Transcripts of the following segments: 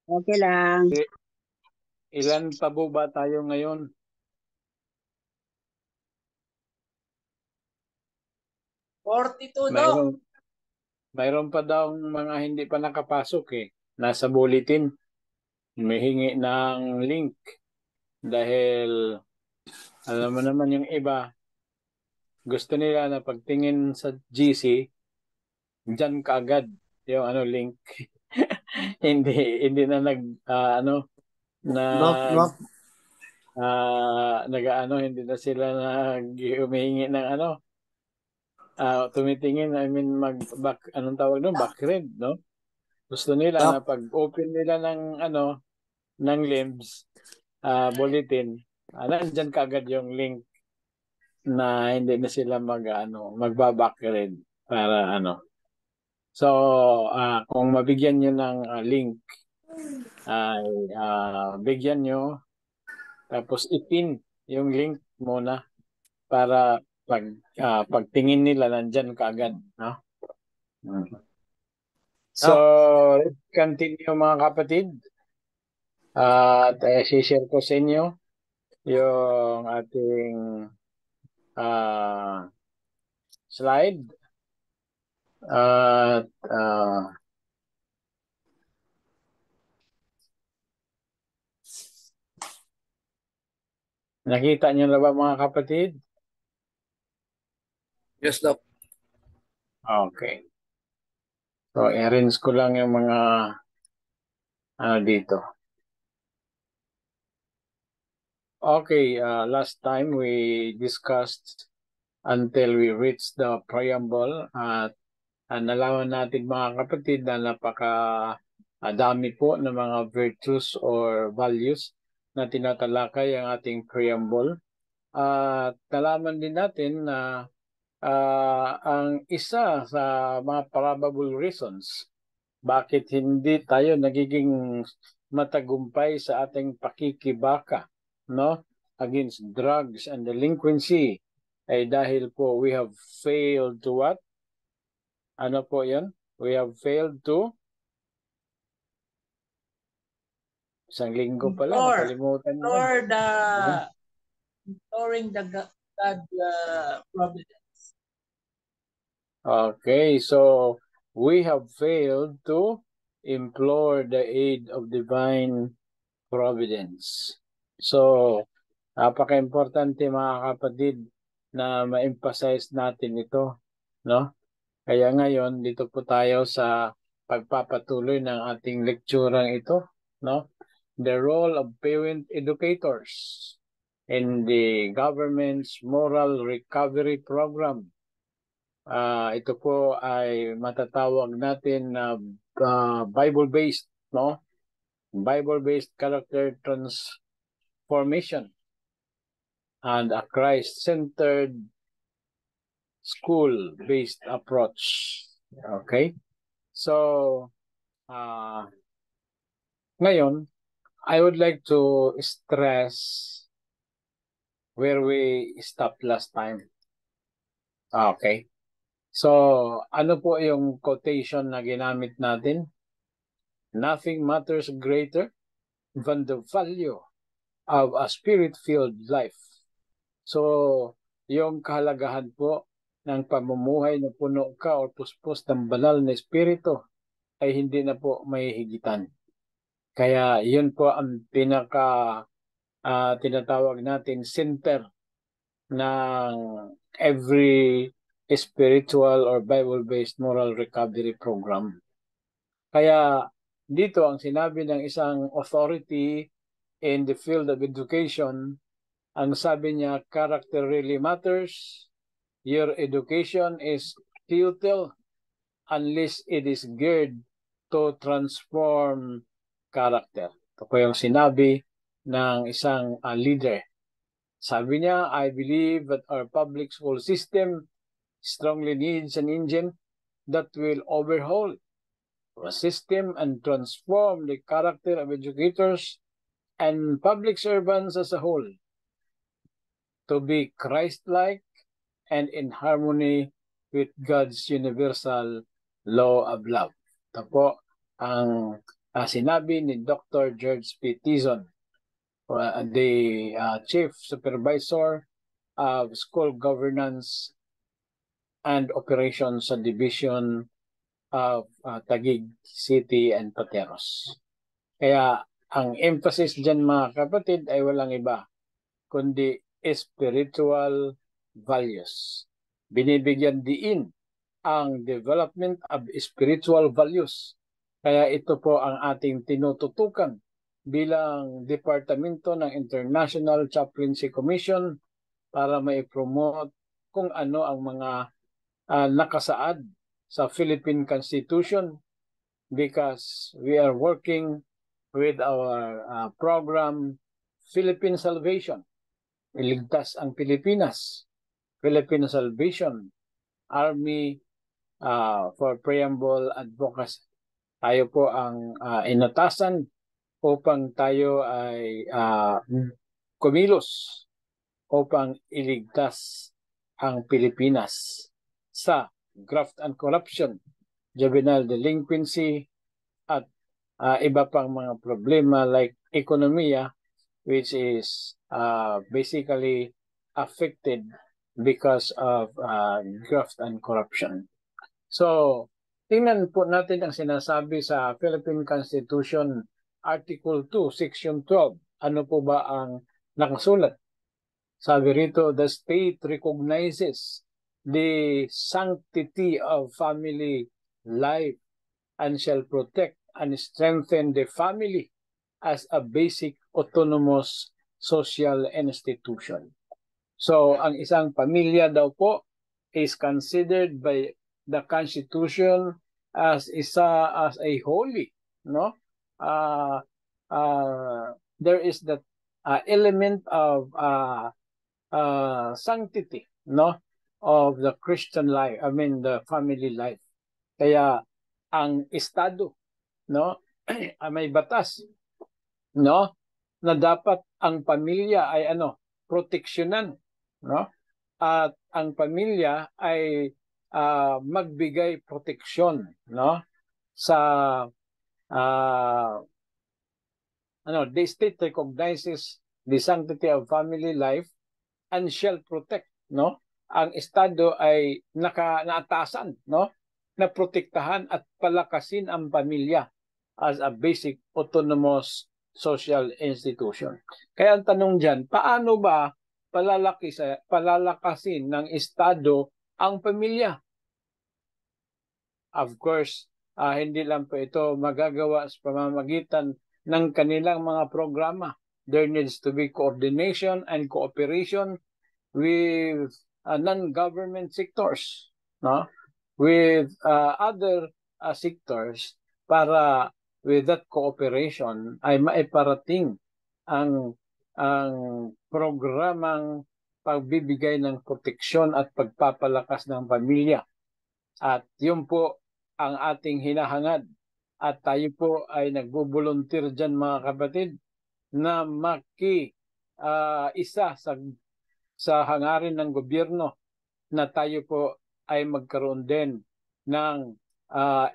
Okay lang. I- Ilan tabo ba tayo ngayon? 42, Dok. Mayroon, mayroon pa daw mga hindi pa nakapasok eh. Nasa bulletin. Humihingi ng link. Dahil alam mo naman yung iba, gusto nila na pagtingin sa GC, dyan kaagad yung link. hindi na Dok, nag Dok. hindi na sila humihingi ng tumitingin, I mean anong tawag doon, backread, no? Gusto nila na Dok. pag open nila ng LIMS bulletin, nandyan kaagad yung link na hindi na sila magba-backread para So, kung mabigyan nyo ng link, ay bigyan nyo, tapos ipin yung link muna para pagtingin nila nandyan kaagad, no? So, let's continue mga kapatid. At share ko sa inyo yung ating slide. At nakita nyo na ba mga kapatid? Yes, Dok. Okay. So, i-arrange ko lang yung mga dito. Okay, last time we discussed until we reached the preamble at nalaman natin mga kapatid na dami po ng mga virtues or values na tinatalakay ang ating preamble. At nalaman din natin na ang isa sa mga probable reasons bakit hindi tayo nagiging matagumpay sa ating pakikibaka, no, against drugs and delinquency ay dahil po we have failed to what? Ano po 'yan? We have failed to isang linggo pala, nakalimutan mo. Ignoring the God providence. Okay, so we have failed to implore the aid of divine providence. So, napaka-importante mga kapatid na ma-emphasize natin ito, no? Kaya ngayon, dito po tayo sa pagpapatuloy ng ating lekturang ito, no? The role of parent educators in the government's moral recovery program. Ito po ay matatawag natin na Bible-based, no? Bible-based character transformation and a Christ-centered school-based approach. Okay? So, ngayon, I would like to stress where we stopped last time. Okay? So, ano po yung quotation na ginamit natin? Nothing matters greater than the value of a spirit-filled life. So, yung kahalagahan po ng pamumuhay na puno ka o puspos ng banal na espiritu ay hindi na po may higitan. Kaya yun po ang tinatawag natin center ng every spiritual or Bible-based moral recovery program. Kaya dito ang sinabi ng isang authority in the field of education, ang sabi niya, character really matters. Your education is futile unless it is geared to transform character. Ito po yung sinabi ng isang leader. Sabi niya, I believe that our public school system strongly needs an engine that will overhaul the system and transform the character of educators and public servants as a whole to be Christ-like and in harmony with God's universal law of love. Ito po ang sinabi ni Dr. George P. Tizon, the Chief Supervisor of School Governance and Operations sa Division of Taguig City and Pateros. Kaya ang emphasis dyan mga kapatid ay walang iba kundi spiritual values. Binibigyan diin ang development of spiritual values. Kaya ito po ang ating tinututukan bilang Departamento ng International Chaplaincy Commission para mai-promote kung ano ang mga nakasaad sa Philippine Constitution, because we are working with our program Philippine Salvation, Iligtas ang Pilipinas, Philippine Salvation Army for Preamble Advocacy. Tayo po ang inatasan upang tayo ay kumilos upang iligtas ang Pilipinas sa graft and corruption, juvenile delinquency, at iba pang mga problema like ekonomiya, which is basically affected because of graft and corruption. So, tingnan po natin ang sinasabi sa Philippine Constitution, Article 2, Section 12. Ano po ba ang nakasulat? Sabi rito, the state recognizes the sanctity of family life and shall protect and strengthen the family as a basic autonomous social institution. So, ang isang pamilya daw po is considered by the Constitution as a holy, no? There is that element of sanctity, no, of the Christian life, the family life. Kaya ang estado, no, may batas, no, na dapat ang pamilya ay proteksyonan, no, at ang pamilya ay magbigay proteksyon, no, sa the state recognizes the sanctity of family life and shall protect, no? Ang estado ay naatasan, no? Na protektahan at palakasin ang pamilya as a basic autonomous social institution. Kaya ang tanong diyan, paano ba palalakasin ng estado ang pamilya? Of course, hindi lang po ito magagawa sa pamamagitan ng kanilang mga programa. There needs to be coordination and cooperation with non-government sectors, no? With other sectors, para with that cooperation ay maiparating ang programang pagbibigay ng proteksyon at pagpapalakas ng pamilya. At yun po ang ating hinahangad. At tayo po ay nagbo-volunteer dyan mga kapatid na isa sa hangarin ng gobyerno na tayo po ay magkaroon din ng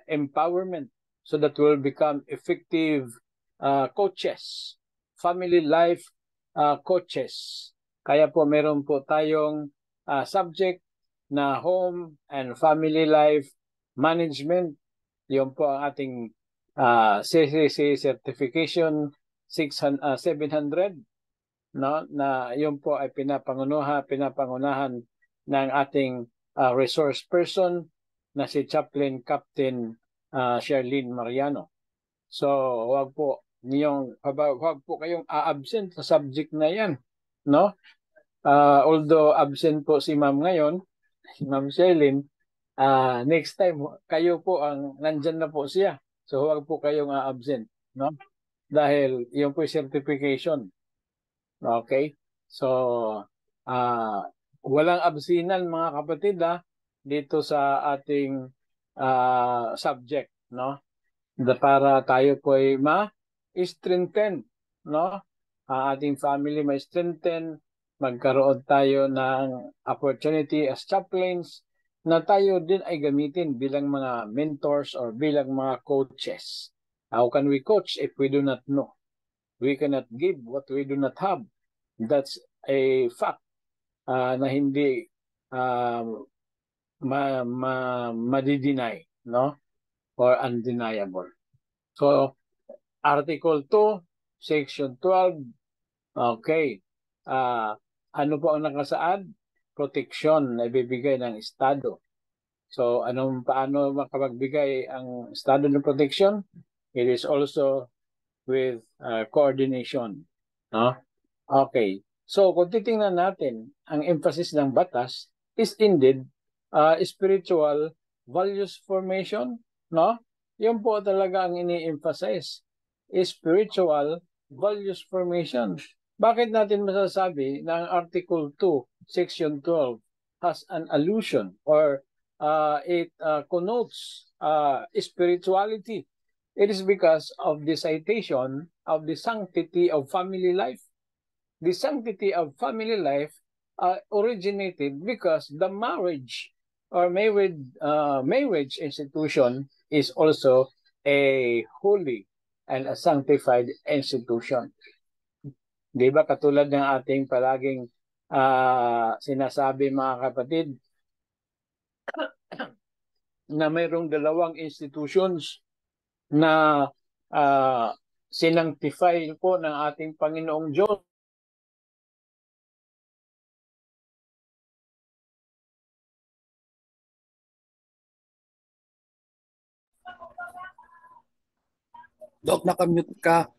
empowerment so that we'll become effective coaches, family life coaches. Kaya po meron po tayong subject na home and family life management. Yun po ang ating CCC certification 700, no, na yun po ay pinapangunahan ng ating resource person na si Chaplain Captain Sherlyn Mariano. So, wag po kayong a-absent sa subject na yan, no? Although absent po si Ma'am ngayon, si Ma'am Sherlyn, next time kayo po ang nandyan na po siya. So, wag po kayong a-absent, no? Dahil yun po yung certification. Okay? So, walang absinan mga kapatid dito sa ating subject, no? Para tayo po ay ma-strengthen, no? Ating family ma-strengthen, magkaroon tayo ng opportunity as chaplains na tayo din ay gamitin bilang mga mentors or bilang mga coaches. How can we coach if we do not know? We cannot give what we do not have. That's a fact na hindi madi-deny, no? Or undeniable. So, Article 2, Section 12, okay. Ano po ang nakasaad? Proteksyon na ibibigay ng Estado. So, paano makapagbigay ang Estado ng proteksyon? It is also with coordination. No? Okay. So, kung titingnan natin, ang emphasis ng batas is indeed spiritual values formation. No? Yun po talaga ang ini-emphasize. Spiritual values formation. Bakit natin masasabi na ang Article 2, Section 12 has an allusion or it connotes spirituality? It is because of the citation of the sanctity of family life. The sanctity of family life originated because the marriage or marriage institution is also a holy and a sanctified institution. Di ba katulad ng ating palaging sinasabi mga kapatid na mayroong dalawang institutions na sinanctify po ng ating Panginoong Diyos. Dok, nakamute ka.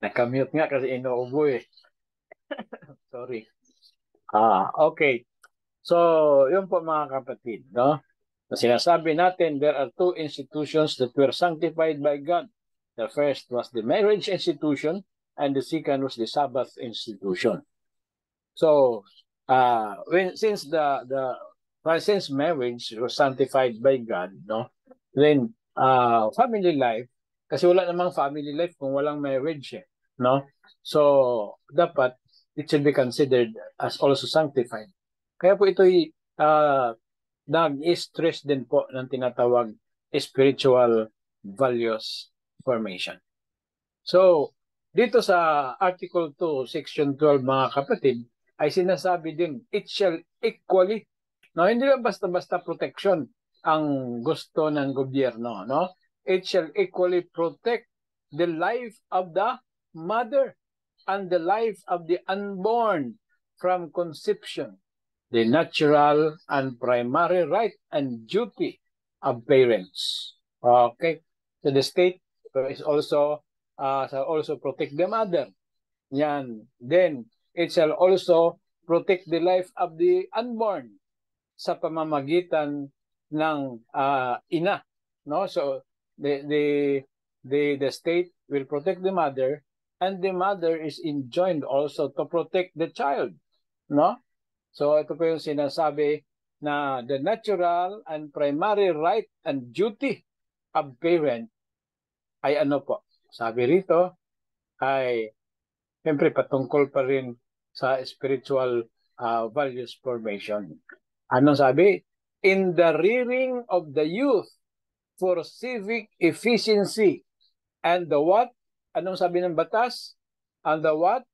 Nakamute nga kasi inuubo eh. Sorry. Okay. So, yun po mga kapatid, no? Na sinasabi natin, there are two institutions that were sanctified by God. The first was the marriage institution and the second was the Sabbath institution. So, since since marriage was sanctified by God, no? Then family life, kasi wala namang family life kung walang marriage, no? So, dapat it should be considered as also sanctified. Kaya po ito'y nag-stress din po ng tinatawag spiritual values formation. So, dito sa Article 2, Section 12, mga kapatid, ay sinasabi din, it shall equally, no, hindi lang basta-basta protection ang gusto ng gobyerno, no? It shall equally protect the life of the mother and the life of the unborn from conception, the natural and primary right and duty of parents. Okay? So the state is also protect the mother. Yan. Then, it shall also protect the life of the unborn sa pamamagitan ng ina. No? So, the state will protect the mother and the mother is enjoined also to protect the child. No? So, ito po yung sinasabi na the natural and primary right and duty of parent ay ano po? Sabi rito ay siyempre patungkol pa rin sa spiritual values formation. Anong sabi? In the rearing of the youth for civic efficiency and the what? Anong sabi ng batas? And the what?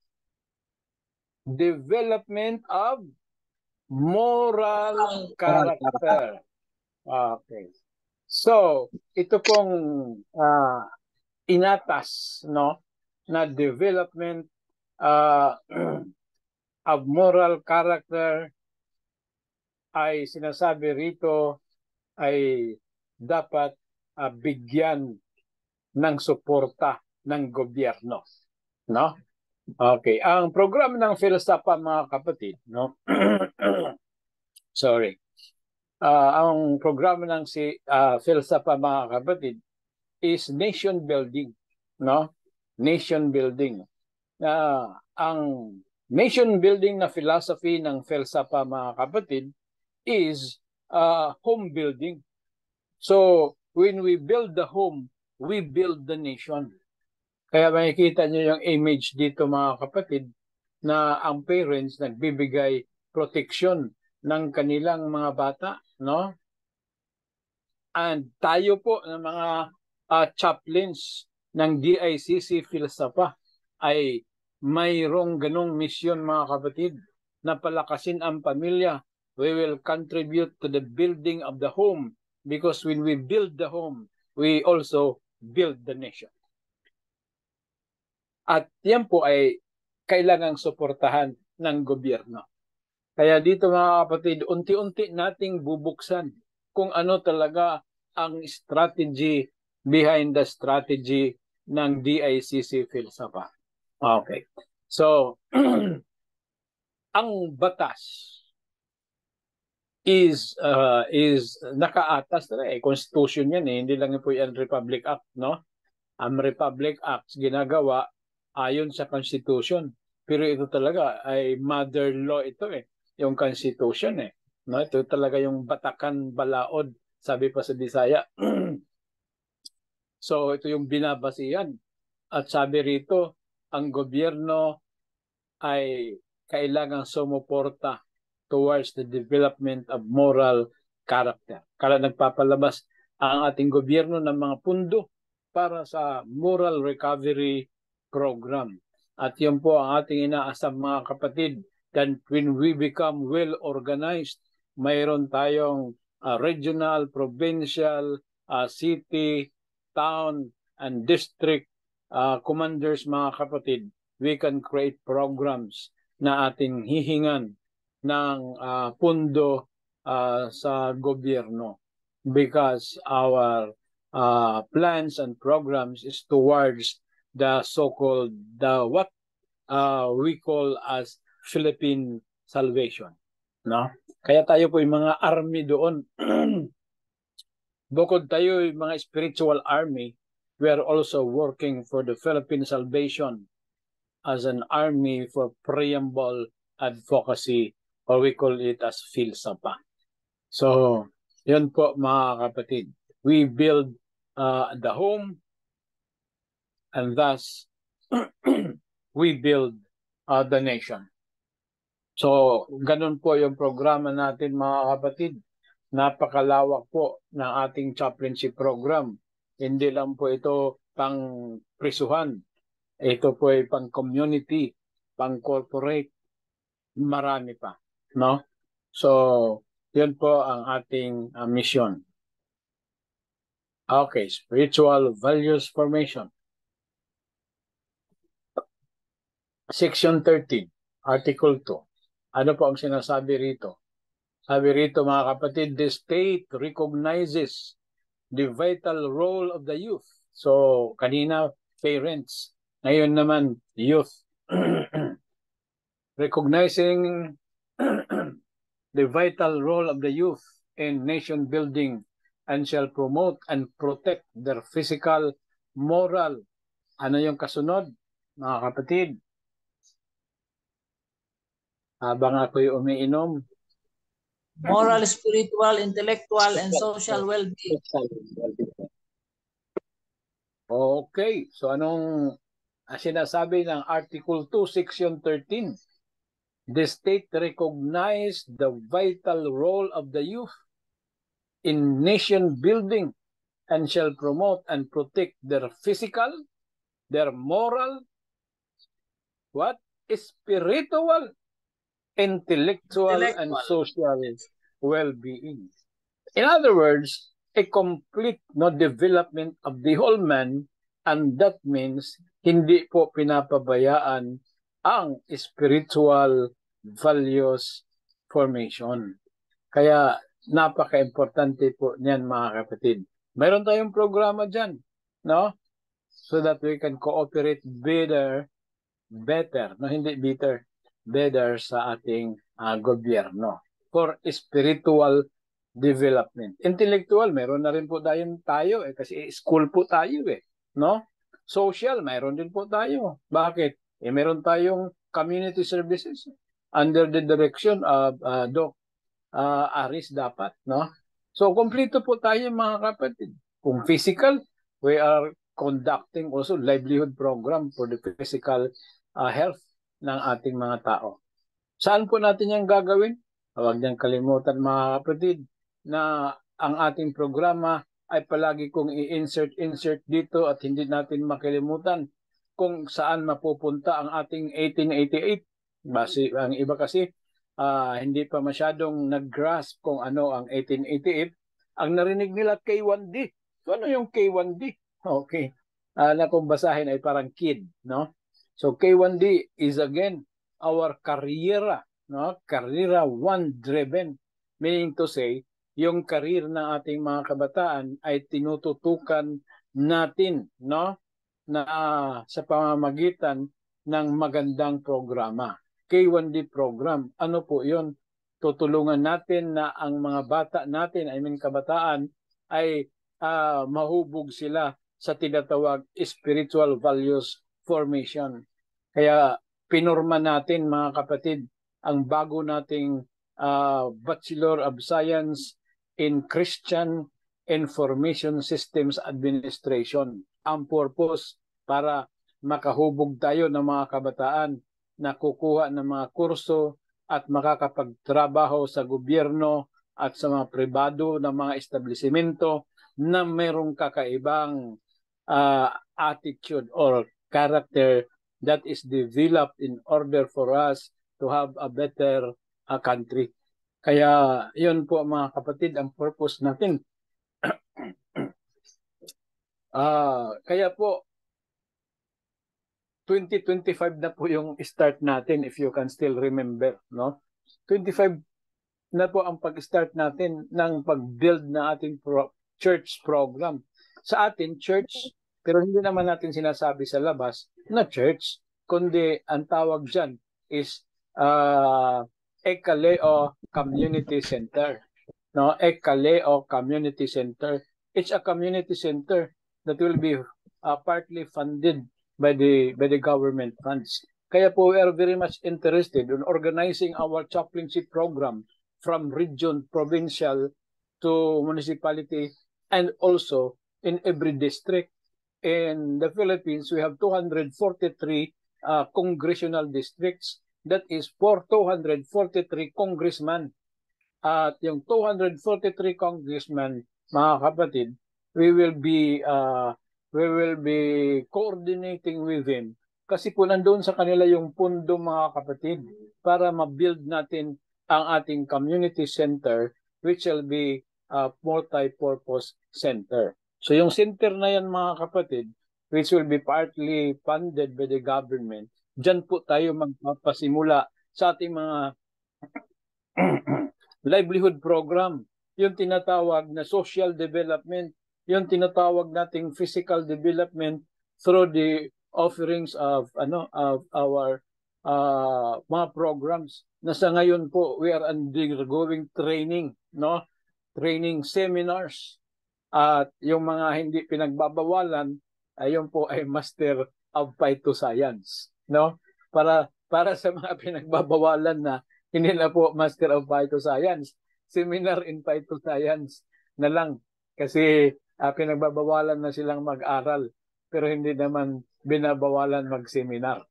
Development of moral character. Okay. So, ito pong inatas, no, na development of moral character ay sinasabi rito ay dapat bigyan ng suporta ng gobyerno, no? Okay, ang programa ng PhilSAPA mga kapatid, no? Sorry. Ang programa ng PhilSAPA mga kapatid is nation building, no? Nation building. Ang nation building na philosophy ng PhilSAPA mga kapatid is home building. So, when we build the home, we build the nation. Kaya makikita niyo yung image dito mga kapatid na ang parents nagbibigay protection ng kanilang mga bata, no? And tayo po ng mga chaplains ng DICC Philsapa ay mayroong ganong misyon, mga kapatid, na palakasin ang pamilya. We will contribute to the building of the home because when we build the home, we also build the nation. At yan po ay kailangang suportahan ng gobyerno. Kaya dito, mga kapatid, unti-unti nating bubuksan kung ano talaga ang strategy behind the strategy ng DICC Philsapa. Okay. So, ang batas is nakaatas na Constitution yan Hindi lang po yan Republic Act, no? Ang Republic Act ginagawa ayon sa Constitution. Pero ito talaga ay mother law ito yung Constitution No, ito talaga yung batakan balaod, sabi pa sa Bisaya. So ito yung binabasihan. At sabi rito, ang gobyerno ay kailangang sumuporta towards the development of moral character. Kaya nagpapalabas ang ating gobyerno ng mga pundo para sa moral recovery program. At yun po ang ating inaasam, mga kapatid. Then when we become well-organized, mayroon tayong regional, provincial, city, town, and district commanders, mga kapatid. We can create programs na ating hihingan ng pundo sa gobyerno because our plans and programs is towards the so-called what we call as Philippine salvation, no? Kaya tayo po yung mga army doon. Bukod tayo yung mga spiritual army, we are also working for the Philippine salvation as an army for preamble advocacy, or we call it as Philsapa. So, yun po, mga kapatid. We build the home, and thus we build the nation. So, ganun po yung programa natin, mga kapatid. Napakalawak po ng ating chaplainship program. Hindi lang po ito pang prisuhan. Ito po ay pang community, pang corporate, marami pa, no? So, yun po ang ating mission. Okay, spiritual values formation. Section 13, Article 2. Ano po ang sinasabi rito? Sabi rito, mga kapatid, the state recognizes the vital role of the youth. So, kanina, parents. Ngayon naman, youth. Recognizing the vital role of the youth in nation building and shall promote and protect their physical, moral. Ano yung kasunod, mga kapatid? Habang ako'y umiinom. Moral, spiritual, intellectual, and social well-being. Okay, so anong sinasabi ng Article 2, Section 13? The state recognized the vital role of the youth in nation building and shall promote and protect their physical, their moral, what? Spiritual, intellectual, and social well-being. In other words, a complete development of the whole man, and that means hindi po pinapabayaan ang spiritual values formation. Kaya napaka-importante po niyan, mga kapatid. Mayroon tayong programa dyan, no? So that we can cooperate better, no, hindi better sa ating gobyerno for spiritual development. Intellectual, meron na rin po tayo kasi school po tayo no? Social, meron din po tayo. Bakit? Meron tayong community services under the direction of Doc Aris dapat, no? So, kompleto po tayo, mga kapatid. Kung physical, we are conducting also livelihood program for the physical health ng ating mga tao. Saan po natin yung gagawin? Huwag niyang kalimutan mga kapatid na ang ating programa ay palagi kong i-insert dito at hindi natin makalimutan kung saan mapupunta ang ating 1888. Base, ang iba kasi hindi pa masyadong nag-grasp kung ano ang 1888. Ang narinig nila K1D. So ano yung K1D? Okay. Na kung basahin ay parang kid, no? So K1D is again our kariyera, no? Kariyera one driven, meaning to say, yung karir ng ating mga kabataan ay tinututukan natin, no? Na sa pamamagitan ng magandang programa. K1D program, ano po 'yon? Tutulungan natin na ang mga bata natin, I mean kabataan, ay mahubog sila sa tinatawag spiritual values formation. Kaya pinorma natin mga kapatid ang bago nating Bachelor of Science in Christian Information Systems Administration. Ang purpose para makahubog tayo ng mga kabataan na kukuha ng mga kurso at makakapagtrabaho sa gobyerno at sa mga pribado ng mga establishmento na mayroong kakaibang attitude or character that is developed in order for us to have a better country. Kaya yun po mga kapatid ang purpose natin. Kaya po 2025 na po yung start natin, if you can still remember, no? 25 na po ang pag-start natin ng pag-build na ating church program. Sa atin, church, pero hindi naman natin sinasabi sa labas na church, kundi ang tawag dyan is Ekaleo Community Center. No? Ekaleo Community Center. It's a community center that will be partly funded by the government funds. Kaya po we are very much interested in organizing our chaplaincy program from region, provincial to municipality, and also in every district. In the Philippines, we have 243 congressional districts. That is for 243 congressmen. At yung 243 congressmen, mga kapatid, we will be coordinating with them. Kasi po nandoon sa kanila yung pundo mga kapatid para ma-build natin ang ating community center which will be a multi-purpose center. So yung center na yan mga kapatid which will be partly funded by the government, dyan po tayo magpapasimula sa ating mga livelihood program, yung tinatawag na social development, yung tinatawag nating physical development through the offerings of our mga programs na sa ngayon po we are undergoing training, no? Training seminars at yung mga hindi pinagbabawalan ayun po ay Master of Phytoscience, no? Para sa mga pinagbabawalan na hindi na po Master of Phytoscience, Seminar in Phytoscience na lang kasi pinagbabawalan na silang mag-aral pero hindi naman binabawalan mag-seminar.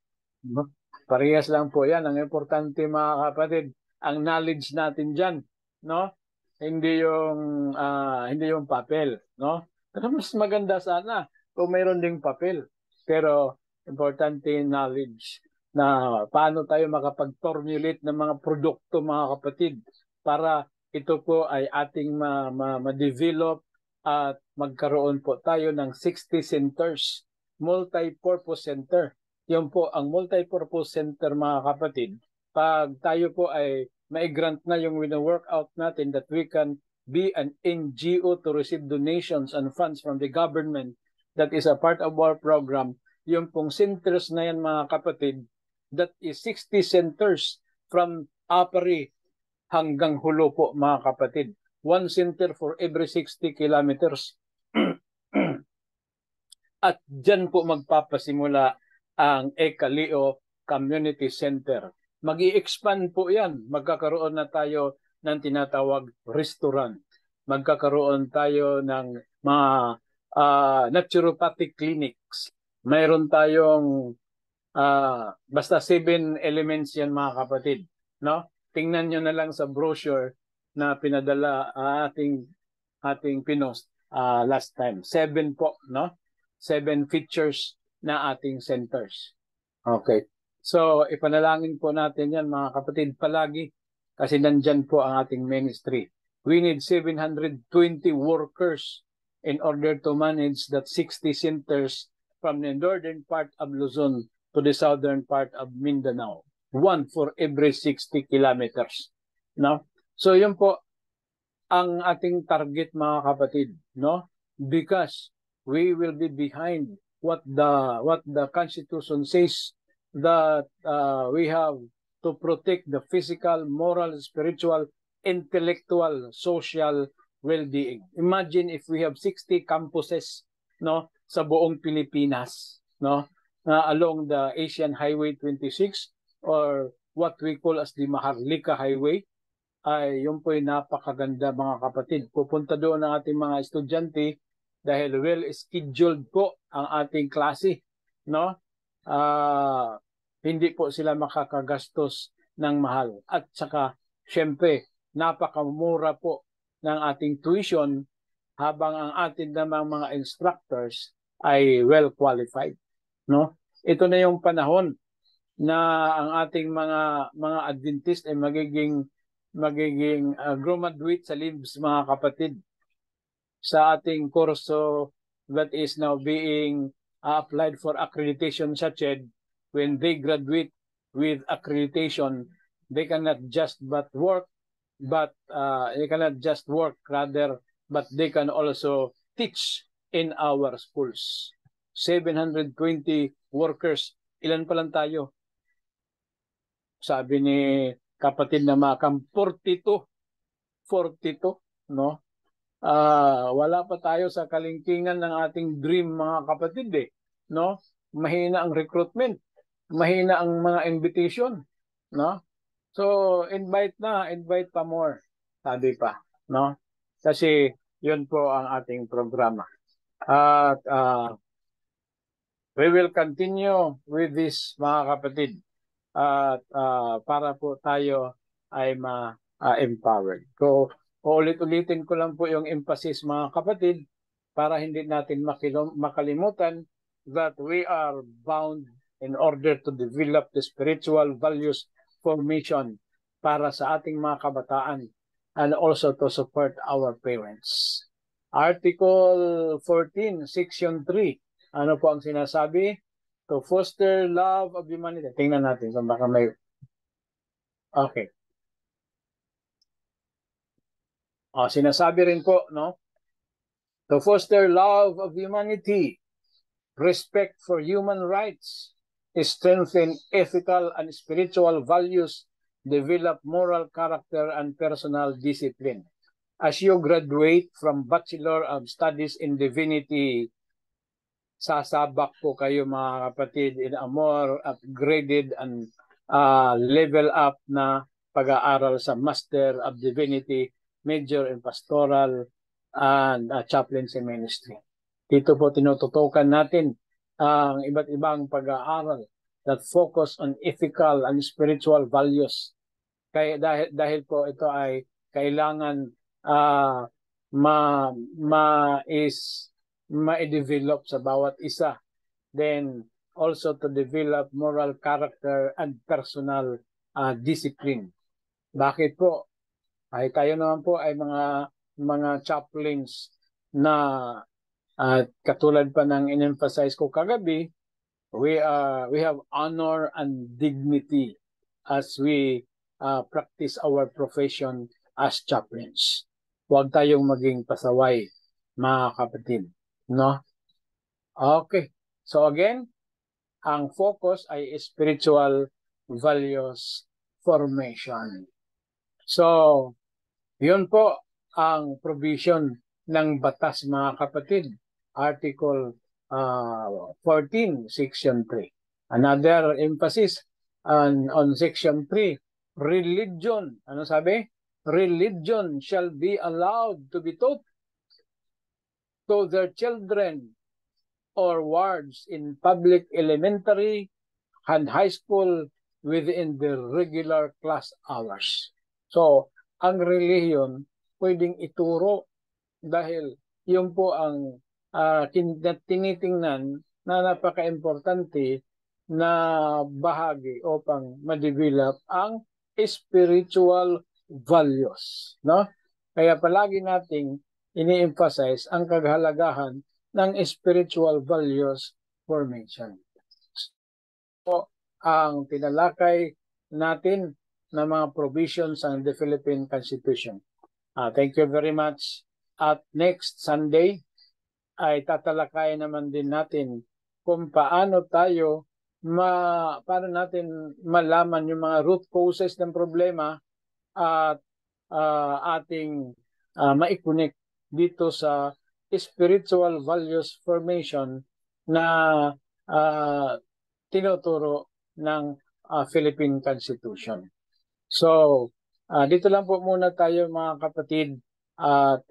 No? Parehas lang po yan. Ang importante mga kapatid, ang knowledge natin dyan, no? Hindi yung papel, no? Pero mas maganda sana kung mayroon ding papel. Pero importante yung knowledge na paano tayo makapag-formulate ng mga produkto mga kapatid para ito po ay ating ma-develop at magkaroon po tayo ng 60 centers, multi-purpose center. Yun po ang multi-purpose center mga kapatid. Pag tayo po ay mai-grant na yung wina-workout natin that we can be an NGO to receive donations and funds from the government that is a part of our program, yung pong centers na yan mga kapatid, that is 60 centers from Apari hanggang Hulo po mga kapatid. One center for every 60 kilometers. At dyan po magpapasimula ang Ekaleo Community Center. Mag-i-expand po yan. Magkakaroon na tayo ng tinatawag restaurant. Magkakaroon tayo ng mga naturopathic clinics. Mayroon tayong Basta 7 elements yan mga kapatid. No? Tingnan nyo na lang sa brochure na pinadala ating pinost last time. 7 po, no? 7 features na ating centers. Okay. So, ipanalangin po natin yan mga kapatid palagi kasi nandyan po ang ating ministry. We need 720 workers in order to manage that 60 centers from the northern part of Luzon to the southern part of Mindanao. 1 for every 60 kilometers. No? So, yun po ang ating target mga kapatid, no? Because we will be behind what the Constitution says that we have to protect the physical, moral, spiritual, intellectual, social well-being. Imagine if we have 60 campuses, no, sa buong Pilipinas, no, along the Asian Highway 26 or what we call as the Maharlika Highway. Ay yun po ay napakaganda mga kapatid. Pupunta doon ang ating mga estudyante dahil well-scheduled po ang ating klase, no? Hindi po sila makakagastos ng mahal. At saka, syempre, napakamura po ng ating tuition habang ang ating namang mga instructors ay well-qualified, no? Ito na yung panahon na ang ating mga Adventist ay magiging graduate sa LIBS mga kapatid sa ating kurso that is now being applied for accreditation sa CHED. When they graduate with accreditation, they cannot just work, but they can also teach in our schools. 720 workers. Ilan pa lang tayo? Sabi ni kapatid na Makam, 42, no? Wala pa tayo sa kalingkingan ng ating dream mga kapatid no? Mahina ang recruitment, mahina ang mga invitation, no? So invite pa more, sabi pa, no? Kasi yun po ang ating programa. At we will continue with this mga kapatid. At para po tayo ay ma-empowered. So, ulit-ulitin ko lang po yung emphasis mga kapatid para hindi natin makalimutan that we are bound in order to develop the spiritual values formation para sa ating mga kabataan and also to support our parents. Article 14, Section 3. Ano po ang sinasabi? To foster love of humanity. Tingnan natin kung baka may... Okay. Sinasabi rin po, no? To foster love of humanity, respect for human rights, strengthen ethical and spiritual values, develop moral character and personal discipline. As you graduate from Bachelor of Studies in Divinity, sasabak po kayo mga kapatid in a more upgraded and level up na pag-aaral sa Master of Divinity, Major in Pastoral and Chaplaincy Ministry. Dito po tinututukan natin ang iba't ibang pag-aaral that focus on ethical and spiritual values. Kaya dahil po ito ay kailangan ma-develop sa bawat isa. Then also to develop moral character and personal discipline. Bakit po? Ay tayo naman po ay mga chaplains na katulad pa ng in-emphasize ko kagabi, we have honor and dignity as we practice our profession as chaplains. Huwag tayong maging pasaway mga kapatid. No? Okay. So again, ang focus ay spiritual values formation. So, yun po ang provision ng batas mga kapatid. Article 14, Section 3. Another emphasis on Section 3, religion. Ano sabi? Religion shall be allowed to be taught to their children or wards in public elementary, and high school within the regular class hours. So, ang relihiyon pwedeng ituro dahil yun po ang tinitingnan na napaka-importante na bahagi upang ma-develop ang spiritual values, no? Kaya palagi nating ini-emphasize ang kahalagahan ng spiritual values formation. So, ang tinalakay natin na mga provisions ng the Philippine Constitution. Thank you very much. At next Sunday ay tatalakayin naman din natin kung paano natin malaman yung mga root causes ng problema at ating maikunik dito sa spiritual values formation na tinuturo ng Philippine Constitution. So, dito lang po muna tayo mga kapatid at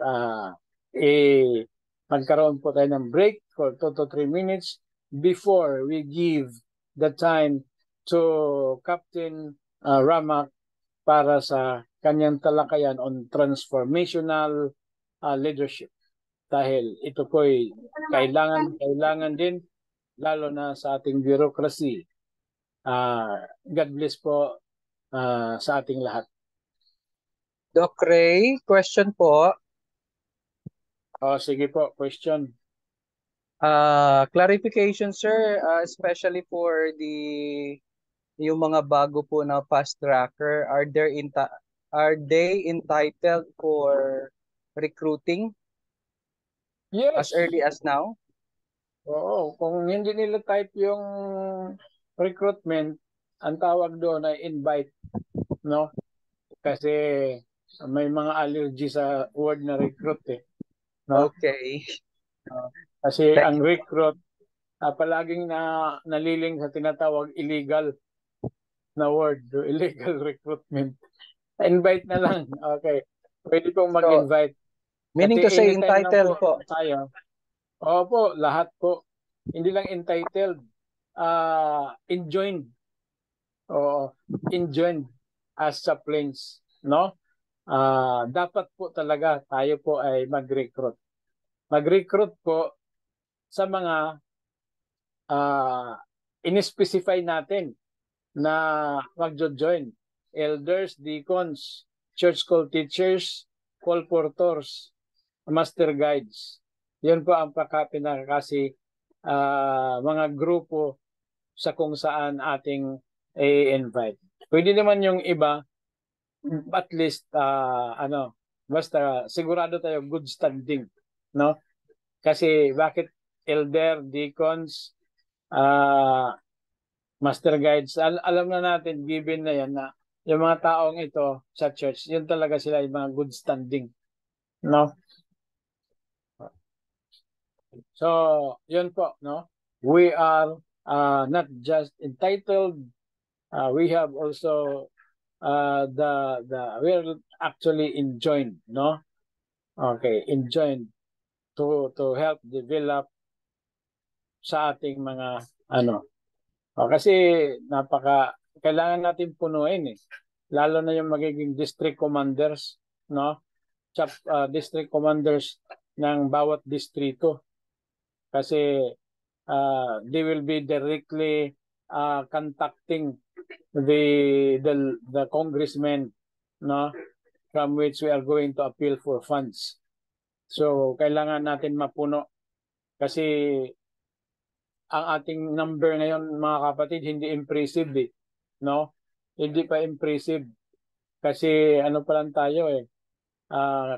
magkaroon po tayo ng break for 2 to 3 minutes before we give the time to Captain Ramak para sa kanyang talakayan on transformational leadership. Dahil ito po'y kailangan din lalo na sa ating bureaucracy. God bless po sa ating lahat. Doc Ray, question po. Sige po, question. Clarification, sir, especially for yung mga bago po na fast tracker, are they entitled for recruiting Yes. as early as now? Oo, kung hindi nila type yung recruitment, ang tawag doon ay invite, no? Kasi may mga allergy sa word na recruit eh. No? Okay. Kasi ang recruit palaging naliling sa tinatawag illegal na word, illegal recruitment. Invite na lang. Okay. Pwede pong mag-invite. Meaning to say entitled po. Tayo. Opo, lahat po. Hindi lang entitled. Enjoined. Oo, enjoined as chaplains, no? Dapat po talaga tayo po ay mag-recruit. Mag-recruit po sa mga in-specify natin na mag-join. Elders, deacons, church school teachers, colportors, master guides. Yun po ang pinakakasi mga grupo sa kung saan ating i-invite. Pwede naman yung iba, at least basta sigurado tayo good standing, no? Kasi bakit elder, deacons, master guides, alam na natin, given na yan na yung mga taong ito sa church, yun talaga sila yung mga good standing, no? So, yun po, no? We are not just entitled, we have also we're actually enjoined, no? Okay, enjoined to help develop sa ating mga kasi kailangan natin punuin eh. Lalo na yung magiging district commanders, no? District commanders ng bawat distrito. Kasi they will be directly contacting the congressmen, no, from which we are going to appeal for funds. So kailangan natin mapuno kasi ang ating number ngayon mga kapatid hindi impressive eh, no? Hindi pa impressive kasi pa lang tayo eh,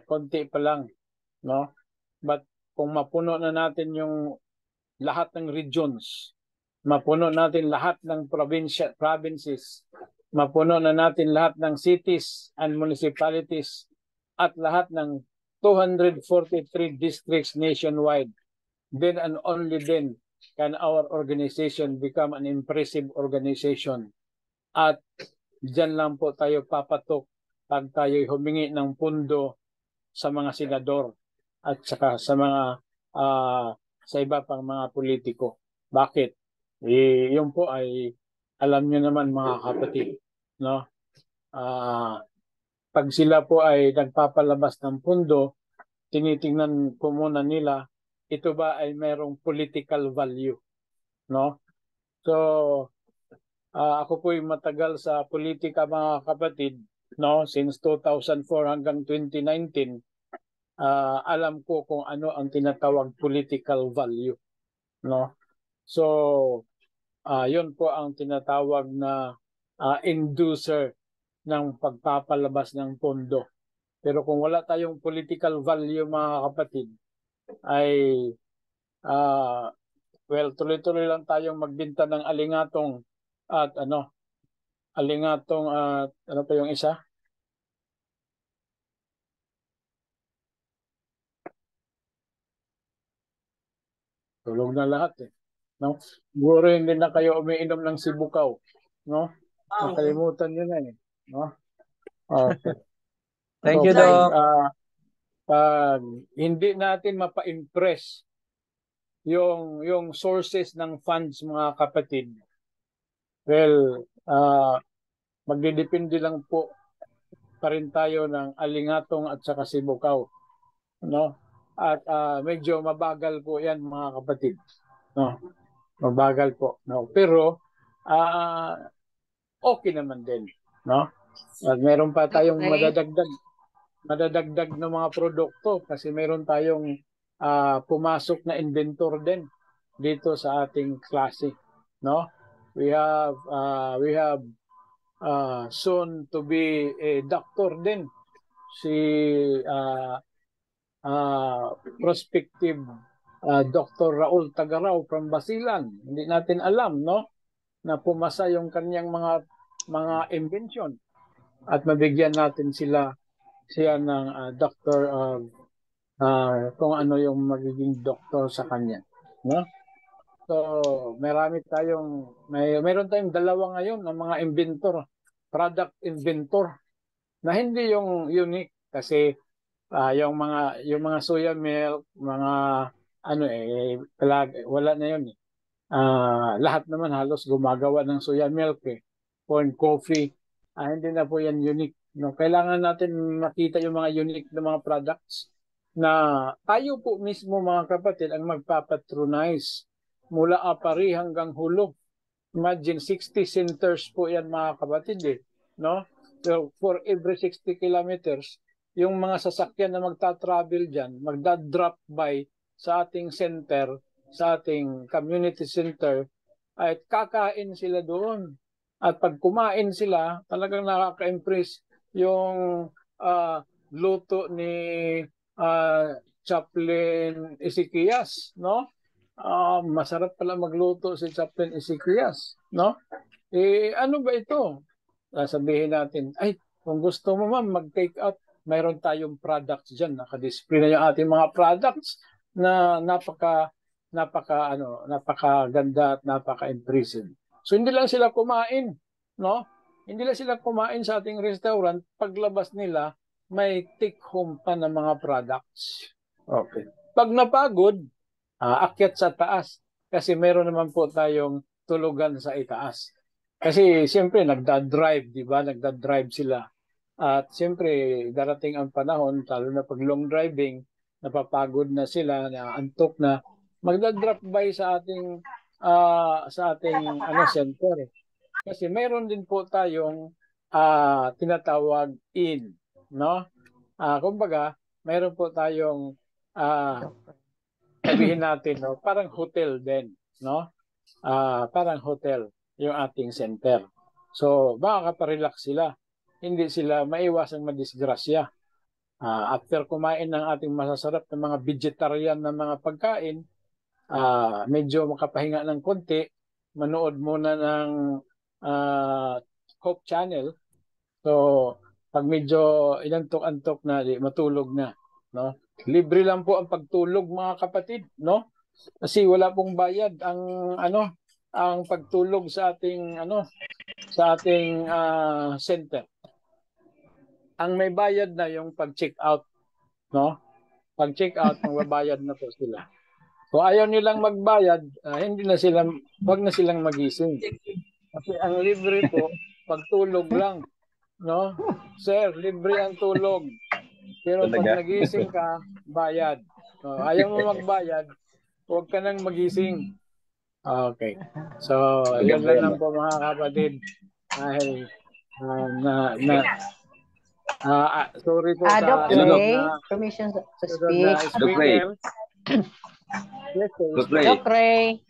konti pa lang, no? But kung mapuno na natin yung lahat ng regions, mapuno natin lahat ng provinces, mapuno na natin lahat ng cities and municipalities at lahat ng 243 districts nationwide, then and only then can our organization become an impressive organization. At dyan lang po tayo papatok pag tayo humingi ng pundo sa mga senador at saka sa mga sa iba pang mga politiko. Bakit? Yun po ay alam niyo naman mga kapatid, no? Pag sila po ay nagpapalabas ng pondo, tinitingnan po muna nila ito ba ay merong political value, no? So ako po ay matagal sa politika mga kapatid, no? Since 2004 hanggang 2019, alam ko kung ano ang tinatawag political value, no? So yun po ang tinatawag na inducer ng pagpapalabas ng pondo. Pero kung wala tayong political value mga kapatid, ay well, tuloy-tuloy lang tayong magbenta ng alingatong at alingatong at ano pa yung isa? Tulog na lahat eh. No? Siguro hindi na kayo umiinom ng sibukaw, no? Nakalimutan niyo na eh, no? Okay. Thank So, you, Doc. pag hindi natin mapa-impress yung sources ng funds mga kapatid, well, magdidepende lang po pa rin tayo ng alingatong at saka sibukaw, no? At medyo mabagal po yan mga kapatid, no? Mabagal po, no? Pero okay naman din, no? At meron pa tayong madadagdag ng mga produkto kasi meron tayong pumasok na inventor din dito sa ating klase, no? We have soon to be a doctor din si prospective Dr. Raul Tagaraw from Basilan. Hindi natin alam, no, na pumasa yung kanyang mga invention at mabigyan natin siya ng doctor of kung ano yung magiging doktor sa kanya, no? So, meron tayong dalawa ngayon ng mga inventor, product inventor na hindi yung unique kasi yung mga soya milk, mga wala na yun eh. Lahat naman halos gumagawa ng soya milk eh. Corn coffee, hindi na po yan unique. No, kailangan natin makita yung mga unique na mga products na tayo po mismo mga kapatid ang magpapatronize mula Apari hanggang Hulo. Imagine 60 centers po yan mga kapatid eh, no? So for every 60 kilometers, yung mga sasakyan na magta-travel diyan, magda-drop by sa ating center, sa ating community center, ay kakain sila doon. At pag kumain sila, talagang nakaka-impress yung luto ni Chaplain Ezequias, no? Masarap pala magluto si Chaplain Ezequias, no? Ano ba ito? Sabihin natin, ay, kung gusto mo ma'am, mag-take out, mayroon tayong products dyan. Nakadisplay na yung ating mga products na napakaganda at napaka-impressive. So, hindi lang sila kumain, no? Hindi lang sila kumain sa ating restaurant. Paglabas nila, may take-home pa ng mga products. Okay. Pag napagod, akyat sa taas. Kasi meron naman po tayong tulugan sa itaas. Kasi siyempre nagda-drive, di ba? Nagda-drive sila. At siyempre darating ang panahon, lalo na pag long driving, napapagod na sila, naantok na, magda-drop by sa ating center. Kasi meron din po tayong tinatawag inn, no? Kumbaga, meron po tayong sabihin natin, no, parang hotel din, no? Parang hotel yung ating center. So, makakaparelax sila. Hindi sila maiwasang madisgrasya. After kumain ng ating masasarap na mga vegetarian na mga pagkain, medyo makapahinga ng konti, manood muna ng Hope Channel. So, pag medyo inantok-antok na, matulog na, no? Libre lang po ang pagtulog mga kapatid, no? Kasi wala pong bayad ang pagtulog sa ating center. Ang may bayad na yung pag-check out, no? Pag-check out, magbabayad na po sila. So ayaw nilang magbayad, wag na silang magising. Kasi ang libre po, pagtulog lang. No? Sir, libre ang tulog. Pero pag Talaga? nagising ka, bayad. Ayaw mo magbayad, huwag ka nang magising. Okay. So, yun lang po mga kapatid. Dahil sorry po sa Doc Ano, Ray, na permission to sunod na speak. Doc Ray. speaker. Yes, sir. Doc Ray. Doc Ray.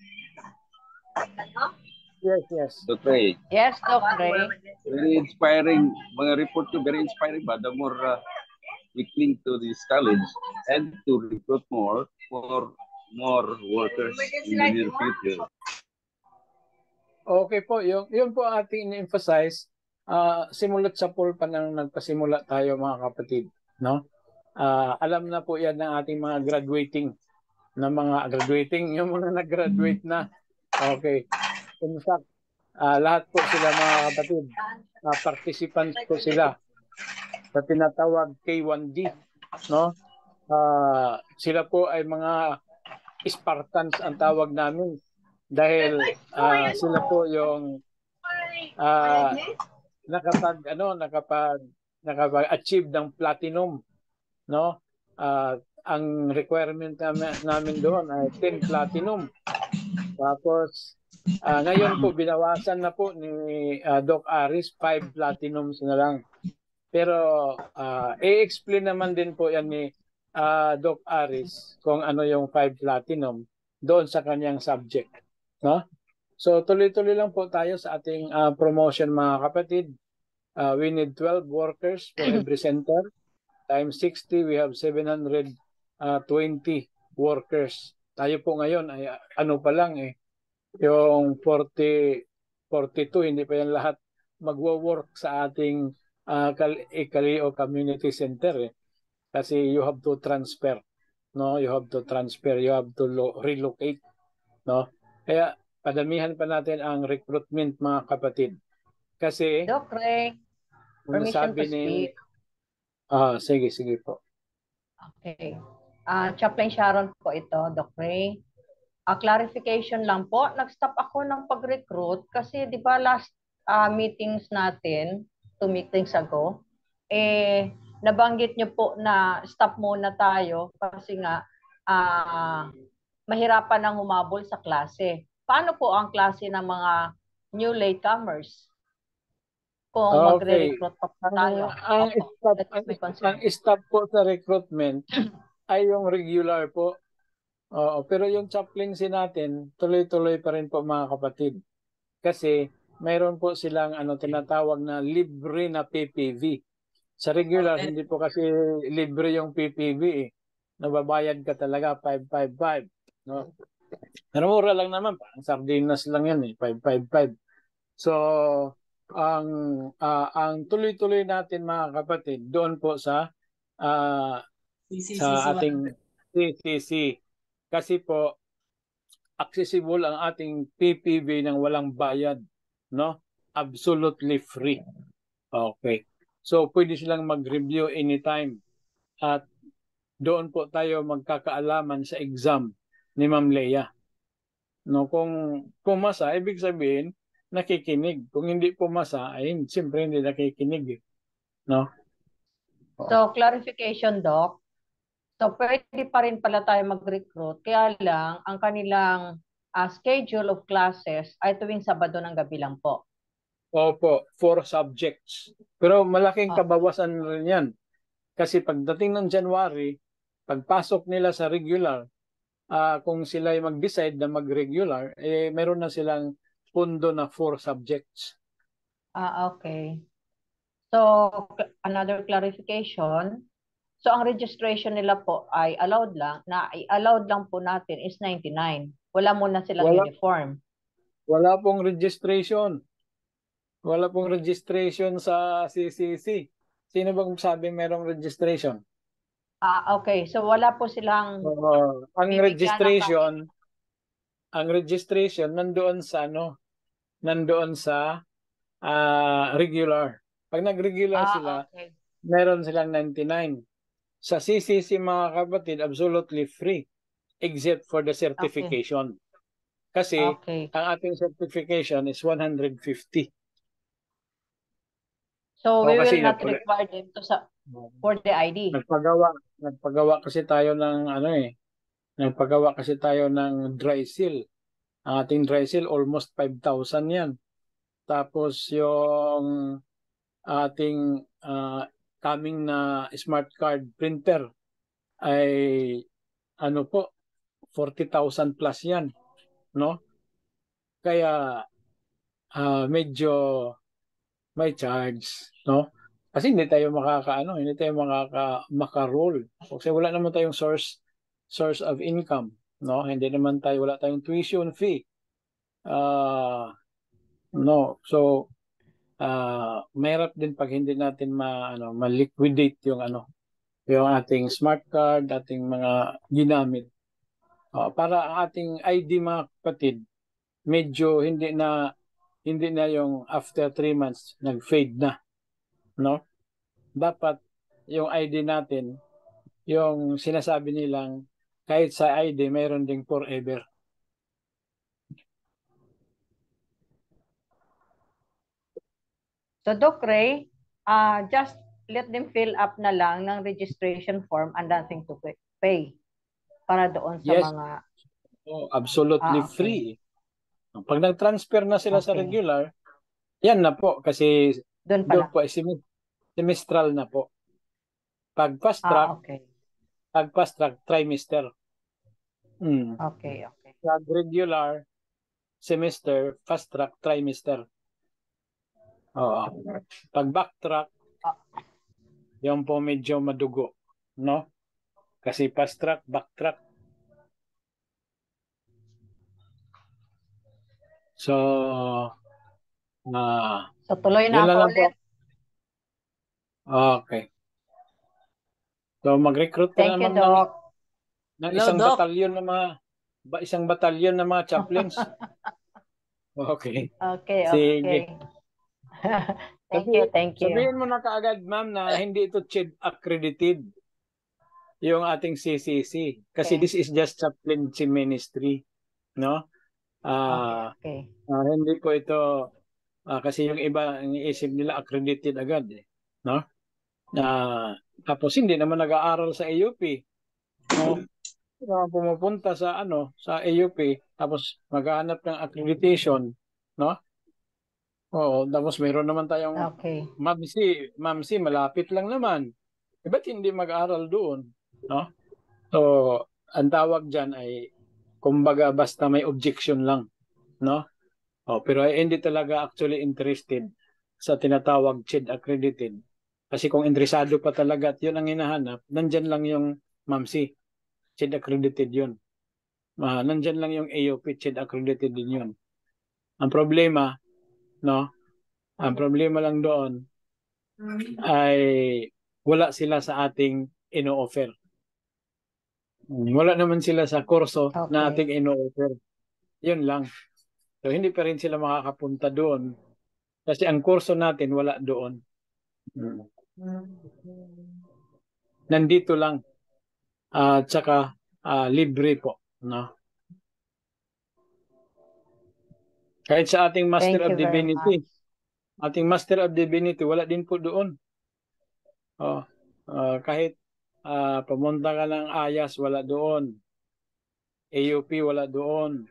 Yes. Doc Ray. Yes, Doc Ray. Very inspiring. Mga report ko, very inspiring ba? The more we cling to this college and to recruit more for more workers in the near future. Okay po, yun po ating in-emphasize. Simulat sa pool pa nang nagpasimula tayo mga kapatid, no? Alam na po yan ng ating mga graduating, yung mga nag-graduate na. Okay. In fact, lahat po sila mga kapatid, participants po sila sa tinatawag K1D, no? Sila po ay mga Spartans ang tawag namin dahil sila po yung nakapag-achieve ng platinum, no? Ang requirement namin doon ay 10 platinum. Tapos ngayon po binawasan na po ni Doc Aris, 5 platinums na lang. Pero i-explain naman din po yan ni Doc Aris kung ano yung 5 platinum doon sa kanyang subject, no? So tuloy-tuloy lang po tayo sa ating promotion mga kapatid. We need 12 workers for every center. Times 60, we have 720 workers. Tayo po ngayon ay ano pa lang yung 42, hindi pa yan lahat magwo-work sa ating Calio Community Center kasi you have to transfer, no? You have to relocate, no? Kaya padamihan pa natin ang recruitment mga kapatid. Kasi Doc Ray, permission to speak. Sige po. Okay. Chaplain Sharon po ito, Doc Ray. Clarification lang po, nag-stop ako ng pag-recruit kasi di ba last meetings natin, 2 meetings ago, nabanggit nyo po na stop muna tayo kasi nga mahirapan ang humabol sa klase. Paano po ang klase ng mga new latecomers? Kung magre-recruit pa po tayo. Ang stop po sa recruitment ay yung regular po. Pero yung chaplaincy natin, tuloy-tuloy pa rin po mga kapatid. Kasi mayroon po silang tinatawag na libre na PPV. Sa regular, hindi po kasi libre yung PPV. Nababayad ka talaga 555. No? Pero mura lang naman, parang sardinas lang yan 555. So, ang tuloy-tuloy natin mga kapatid doon po sa ating CCC kasi po accessible ang ating PPV ng walang bayad, no? Absolutely free. Okay. So pwede silang mag-review anytime at doon po tayo magkakaalaman sa exam ni Ma'am Leia. No, kung pumasa, ibig sabihin nakikinig. Kung hindi pumasa, ay siyempre hindi nakikinig. No? So, clarification, Doc. So, pwede pa rin pala tayo mag-recruit. Kaya lang, ang kanilang schedule of classes ay tuwing Sabado ng gabi lang po. Opo, 4 subjects. Pero malaking kabawasan rin yan. Kasi pagdating ng January, pagpasok nila sa regular, kung sila ay mag-decide na mag-regular, meron na silang pundo na 4 subjects. Okay. So, another clarification. So, ang registration nila po ay allowed lang, allowed lang po natin is 99. Wala muna silang uniform. Wala pong registration. Wala pong registration sa CCC. Sino bang sabi merong registration? Okay. So, wala po silang... ang registration nandoon sa regular. Pag nag-regular sila, meron silang 99. Sa CCC mga kapatid, absolutely free except for the certification. Kasi Okay. ang ating certification is 150. So we kasi will not require them for the ID. Nagpagawa kasi tayo ng nagpagawa kasi tayo ng dry seal. Ang ating dry seal almost 5,000 yan. Tapos yung ating coming na smart card printer ay 40,000 plus yan, no? Kaya medyo may charge, no? Kasi hindi tayo maka-roll. Kasi wala naman tayong source of income, no? Wala tayong tuition fee. No. So mahirap din pag hindi natin ma-liquidate yung ating smart card, ating mga ginamit. Para ang ating ID, mga kapatid, medyo hindi na yung after 3 months nag-fade na, no? Dapat yung ID natin, yung sinasabi nilang kahit sa ID mayroon ding forever. So Doc Ray, just let them fill up na lang ng registration form and nothing to pay para doon sa Yes. mga Absolutely okay. free. Pag nag-transfer na sila sa Okay. regular, yan na po kasi Doon doon pala. po ay semestral na po. Pag fast track, Okay. trimester. Okay. Pag regular, semester, fast track, trimester. Pag backtrack, yung po medyo madugo, no? Kasi fast track, backtrack. So, So tuloy na yun ako lang po. ulit. Okay. So mag-recruit ka Thank you, naman Doc. ng Hello, isang Doc. batalyon ng mga chaplains. Okay. Okay. Sige. Thank you. Sabihin mo na kaagad, ma'am, na hindi ito CHED accredited yung ating CCC. Kasi Okay. this is just chaplaincy ministry, no? Okay. Hindi po ito kasi yung iba iniisip nila accredited agad, no? Tapos hindi naman nag-aaral sa AUP, no? Pumupunta sa AUP tapos maghahanap ng accreditation, no? Tapos meron naman tayong Okay. Ma'am C, malapit lang naman. Ba't hindi mag-aaral doon, no? So, ang tawag diyan ay kumbaga basta may objection lang, no? Pero ay hindi talaga actually interested sa tinatawag CHED accredited. Kasi kung interesado pa talaga at yun ang hinahanap, nandyan lang yung Ma'am C, CHED accredited yun. Nandyan lang yung AUP, CHED accredited din yun. Ang problema, no? Ang problema lang doon ay wala sila sa ating ino-offer. Wala naman sila sa kurso na Okay. ating ino-offer. Yun lang. So hindi pa rin sila makakapunta doon kasi ang kurso natin wala doon. Nandito lang. Tsaka libre po, no? Kahit sa ating Master Thank of you very Divinity, much. ating Master of Divinity wala din po doon. Kahit pumunta ka ng AYAS, wala doon. AUP, wala doon.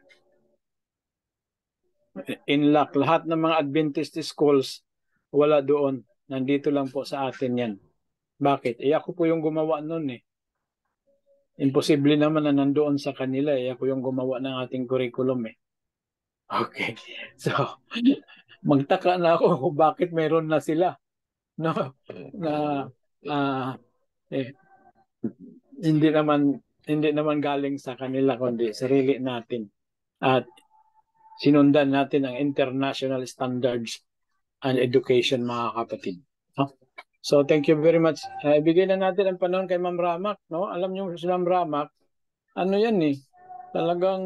INLAC, lahat ng mga Adventist schools, wala doon. Nandito lang po sa atin yan. Bakit? Ako po yung gumawa nun eh. Imposible naman na nandoon sa kanila eh. Ako yung gumawa ng ating curriculum eh. Okay. So, magtaka na ako kung bakit meron na sila. No? Hindi naman galing sa kanila kundi sarili natin. At sinundan natin ang international standards and education, mga kapatid. So thank you very much. Ibigay na natin ang panahon kay Ma'am Ramak, no? Alam niyo si Ma'am Ramak, yan eh. Talagang